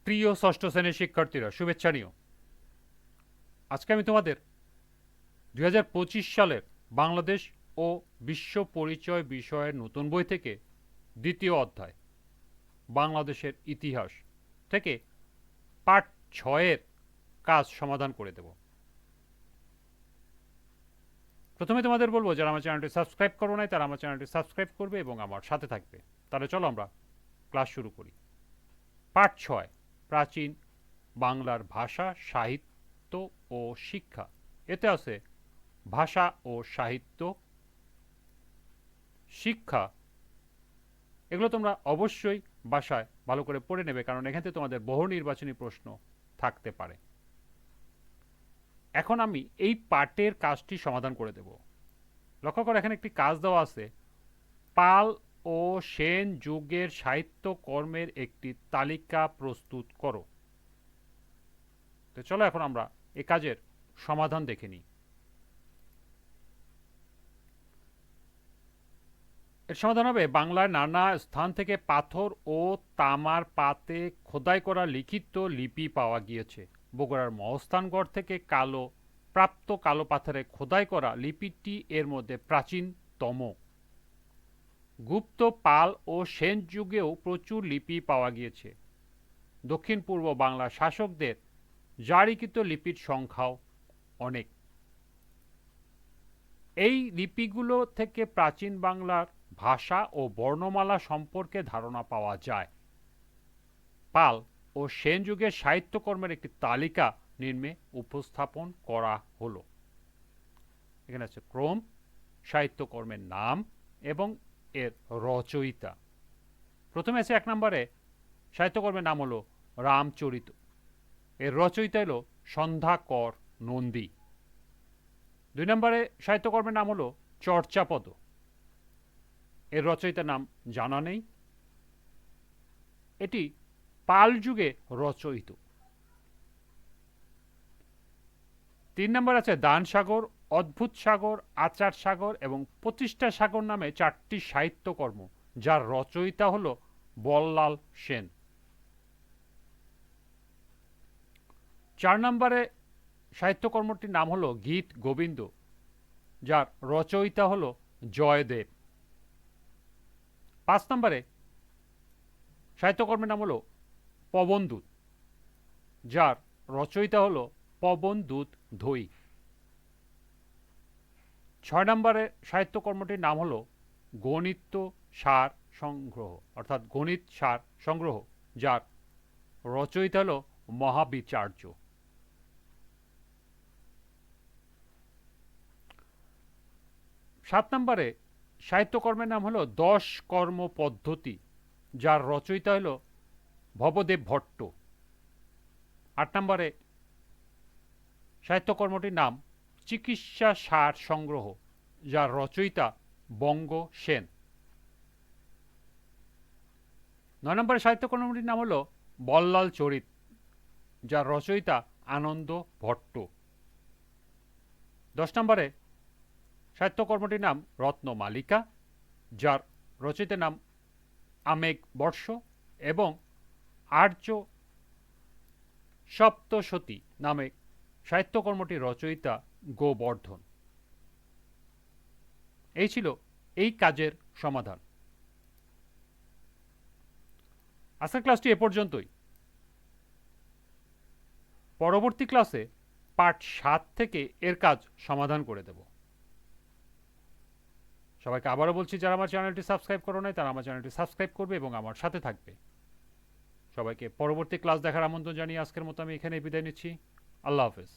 প্রিয় ষষ্ঠ শ্রেণীর শিক্ষার্থীরা, শুভেচ্ছা নিও। আজকে আমি তোমাদের 2025 সালের বাংলাদেশ ও বিশ্ব পরিচয় বিষয়ের নতুন বই থেকে দ্বিতীয় অধ্যায় বাংলাদেশের ইতিহাস থেকে পার্ট 6-এর কাজ সমাধান করে দেব। প্রথমে তোমাদের বলবো, যারা আমার চ্যানেলটি সাবস্ক্রাইব করো নাই তারা আমার চ্যানেলটি সাবস্ক্রাইব করবে এবং আমার সাথে থাকবে। তাহলে চলো আমরা ক্লাস শুরু করি। পার্ট 6, প্রাচীন বাংলার ভাষা, সাহিত্য ও শিক্ষা। এতে আছে ভাষা ও সাহিত্য, শিক্ষা। এগুলো তোমরা অবশ্যই বাসায় ভালো করে পড়ে নেবে, কারণ এখান থেকে তোমাদের বহু নির্বাচনী প্রশ্ন থাকতে পারে। এখন আমি এই পার্টের কাজটি সমাধান করে দেব। লক্ষ্য করো, এখানে একটি কাজ দেওয়া আছে, পাল ও সেন যুগের সাহিত্য কর্মের একটি তালিকা প্রস্তুত করো। তো চলো এখন আমরা এই কাজের সমাধান দেখে নিই। এর সমাধান হবে, বাংলার নানা স্থান থেকে পাথর ও তামার পাতে খোদাই করা লিখিত লিপি পাওয়া গিয়েছে। বগুড়ার মহস্থানগড় থেকে প্রাপ্ত কালো পাথরে খোদাই করা লিপিটি এর মধ্যে প্রাচীনতম। গুপ্ত, পাল ও সেন যুগেও প্রচুর লিপি পাওয়া গিয়েছে। দক্ষিণ পূর্ব বাংলার শাসকদের জারিকৃত লিপির সংখ্যাও অনেক। এই লিপিগুলো থেকে প্রাচীন বাংলার ভাষা ও বর্ণমালা সম্পর্কে ধারণা পাওয়া যায়। পাল ও সেন যুগের সাহিত্যকর্মের একটি তালিকা নিম্নে উপস্থাপন করা হলো। এখানে আছে ক্রম, সাহিত্যকর্মের নাম এবং এর রচয়িতা। প্রথমে আছে 1 নম্বরে সাহিত্যকর্মের নাম হলো রামচরিত। এর রচয়িতা হলো সন্ধ্যাকর নন্দী। 2 নম্বরে সাহিত্যকর্মের নাম হলো চর্যাপদ। এর রচয়িতার নাম জানা নেই। এটি পাল যুগে রচয়িত। 3 নম্বর আছে দানসাগর, অদ্ভুত সাগর, আচার সাগর এবং প্রতিষ্ঠা সাগর নামে 4টি সাহিত্যকর্ম, যার রচয়িতা হলো বল্লাল সেন। 4 নম্বরে সাহিত্যকর্মটির নাম হলো গীত গোবিন্দ, যার রচয়িতা হলো জয়দেব। 5 নম্বরে সাহিত্যকর্মের নাম হলো পবনদূত, যার রচয়িতা হলো পবনদূত ধৈ। 6 নম্বরে সাহিত্যকর্মটির নাম হলো গণিত সার সংগ্রহ, অর্থাৎ গণিত সার সংগ্রহ, যার রচয়িতা হলো মহাবিচার্য। 7 নম্বরে সাহিত্যকর্মের নাম হলো 10 কর্ম পদ্ধতি, যার রচয়িতা হলো ভবদেব ভট্ট। 8 নম্বরে সাহিত্যকর্মটির নাম চিকিৎসা সার সংগ্রহ, যার রচয়িতা বঙ্গ সেন। 9 নম্বরে সাহিত্যকর্মটির নাম হলো বল্লাল চরিত, যার রচয়িতা আনন্দ ভট্ট। 10 নম্বরে সাহিত্যকর্মটির নাম রত্নমালিকা, যার রচয়িতার নাম আমেঘ বর্ষ এবং আর্য সপ্তশতী নামে সাহিত্যকর্মটির রচয়িতা গোবর্ধন। এই ছিল এই কাজের সমাধান। আজকের ক্লাসটি এ পর্যন্তই। পরবর্তী ক্লাসে পার্ট 7 থেকে এর কাজ সমাধান করে দেব। সবাইকে আবারও বলছি, যারা আমার চ্যানেলটি সাবস্ক্রাইব করো নাই তারা আমার চ্যানেলটি সাবস্ক্রাইব করবে এবং আমার সাথে থাকবে। সবাইকে পরবর্তী ক্লাস দেখার আমন্ত্রণ জানিয়ে আজকের মতো আমি এখানে বিদায় নিচ্ছি। আল্লাহ হাফেজ।